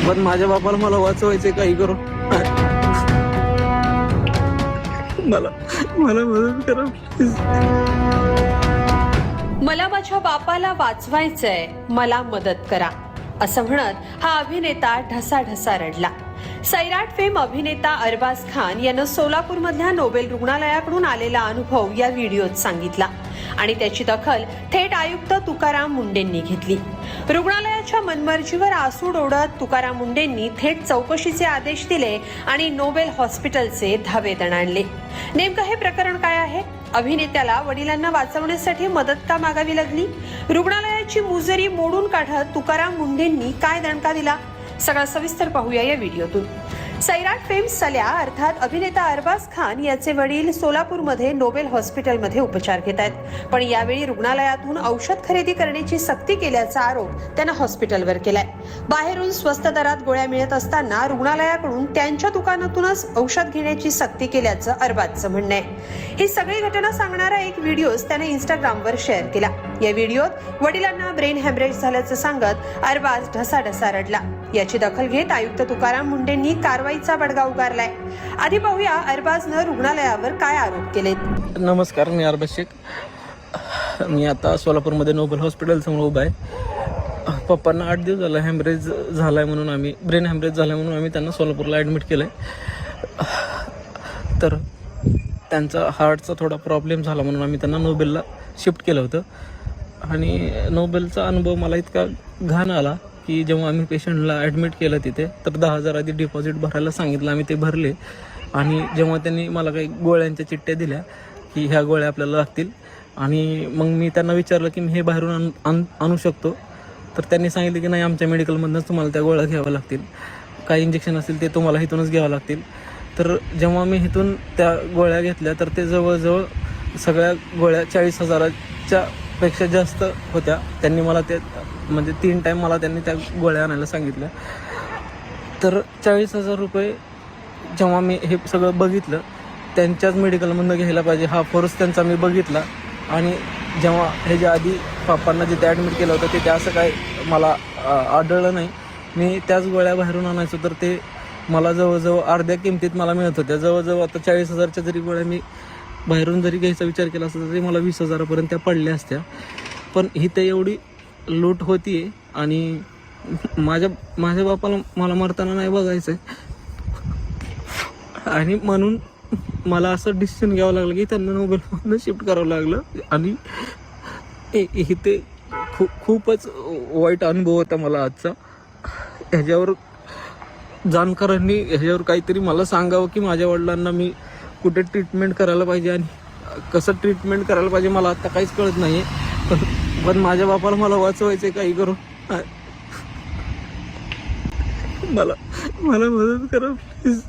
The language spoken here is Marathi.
पण माझ्या बापाला मला वाचवायचे काही करू मला मला मदत करा प्लीज. मला माझ्या बापाला वाचवायचंय, मला मदत करा असं म्हणत हा अभिनेता ढसाढसा रडला. सैराट फेम अभिनेता अरबाज खान यानं सोलापूरमधल्या नोबेल रुग्णालयाकडून आलेला अनुभव या व्हिडिओत सांगितला आणि त्याची दखल थेट आयुक्त तुकाराम मुंडेंनी घेतली. रुग्णालयाच्या मनमर्जीवर आसूड ओढत तुकाराम मुंडेंनी थेट चौकशीचे आदेश दिले आणि नोबेल हॉस्पिटलचे धावे दणाणले. नेमकं हे प्रकरण काय आहे? अभिनेत्याला वडिलांना वाचवण्यासाठी मदत का मागावी लागली? रुग्णालयाची मुजरी मोडून काढत तुकाराम मुंडेंनी काय दणका दिला? सगळं सविस्तर पाहूया या व्हिडिओतून. सैराट फेम सल्या अर्थात अभिनेता अरबाज खान याचे वडील सोलापूरमध्ये नोबेल हॉस्पिटलमध्ये उपचार घेत आहेत. पण यावेळी रुग्णालयातून औषध खरेदी करण्याची सक्ती केल्याचा आरोप त्यानं हॉस्पिटलवर केलाय. बाहेरून स्वस्त दरात गोळ्या मिळत असताना रुग्णालयाकडून त्यांच्या दुकानातूनच औषध घेण्याची सक्ती केल्याचं अरबाजचं म्हणणं आहे. ही सगळी घटना सांगणारा एक व्हिडिओ त्याने इंस्टाग्रामवर शेअर केला. या व्हिडिओत वडिलांना ब्रेन हॅमरेज झाल्याचं सांगत अरबाज ढसाढसा रडला. याची दखल घेत आयुक्त तुकाराम मुंडेंनी कारवाईचा बडगा उगारलाय. आधी पाहूया अरबाजनं रुग्णालयावर काय आरोप केलेत. नमस्कार, मी अरबाज शेख. मी आता सोलापूरमध्ये नोबेल हॉस्पिटल समोर उभा आहे. पप्पांना 8 दिवस झाला हॅमरेज झालाय म्हणून ब्रेन हॅमरेज झालाय म्हणून आम्ही त्यांना सोलापूरला ॲडमिट केलंय. तर त्यांचा हार्टचा थोडा प्रॉब्लेम झाला म्हणून आम्ही त्यांना नोबेलला शिफ्ट केलं होतं. आणि नोबेलचा अनुभव मला इतका घाण आला की जेव्हा आम्ही पेशंटला ॲडमिट केलं तिथे तर 10,000 आधी डिपॉझिट भरायला सांगितलं. आम्ही ते भरले आणि जेव्हा त्यांनी मला काही गोळ्यांच्या चिठ्ठ्या दिल्या की ह्या गोळ्या आपल्याला लागतील आणि मग मी त्यांना विचारलं की मी हे बाहेरून आणू शकतो. तर त्यांनी सांगितलं की नाही, आमच्या मेडिकलमधूनच तुम्हाला त्या गोळ्या घ्याव्या लागतील. काही इंजेक्शन असतील ते तुम्हाला इथूनच घ्यावं लागतील. तर जेव्हा मी इथून त्या गोळ्या घेतल्या तर ते जवळजवळ सगळ्या गोळ्या 40,000च्या पेक्षा जास्त होत्या. त्यांनी मला ते म्हणजे 3 टाईम मला त्यांनी त्या गोळ्या आणायला सांगितल्या. तर 40,000 रुपये जेव्हा मी हे सगळं बघितलं, त्यांच्याच मेडिकलमधून घ्यायला पाहिजे हा फोर्स त्यांचा मी बघितला. आणि जेव्हा ह्याच्या आधी पप्पांना जिथे ॲडमिट केलं होतं तिथे असं काय मला आढळलं नाही. मी त्याच गोळ्या बाहेरून आणायचो तर ते मला जवळजवळ अर्ध्या किमतीत मला मिळत होत्या. जवळजवळ आता 40,000च्या जरी गोळ्या मी बाहेरून जरी घ्यायचा विचार केला असता तरी मला 20,000पर्यंत त्या पडल्या असत्या. पण इथे एवढी लूट होतीये आणि माझ्या बापाला मला मरताना नाही बघायचं आहे. आणि म्हणून मला असं डिसिजन घ्यावं लागलं की त्यांना नोबेलमधनं शिफ्ट करावं लागलं. आणि इथे खूपच वाईट अनुभव होता मला आजचा. ह्याच्यावर जाणकारांनी ह्याच्यावर काहीतरी मला सांगावं की माझ्या वडिलांना मी कुठे ट्रीटमेंट करायला पाहिजे आणि कसं ट्रीटमेंट करायला पाहिजे. मला आता काहीच कळत नाही आहे. पण माझ्या बापाला मला वाचवायचं काही करू मला मदत करा प्लीज.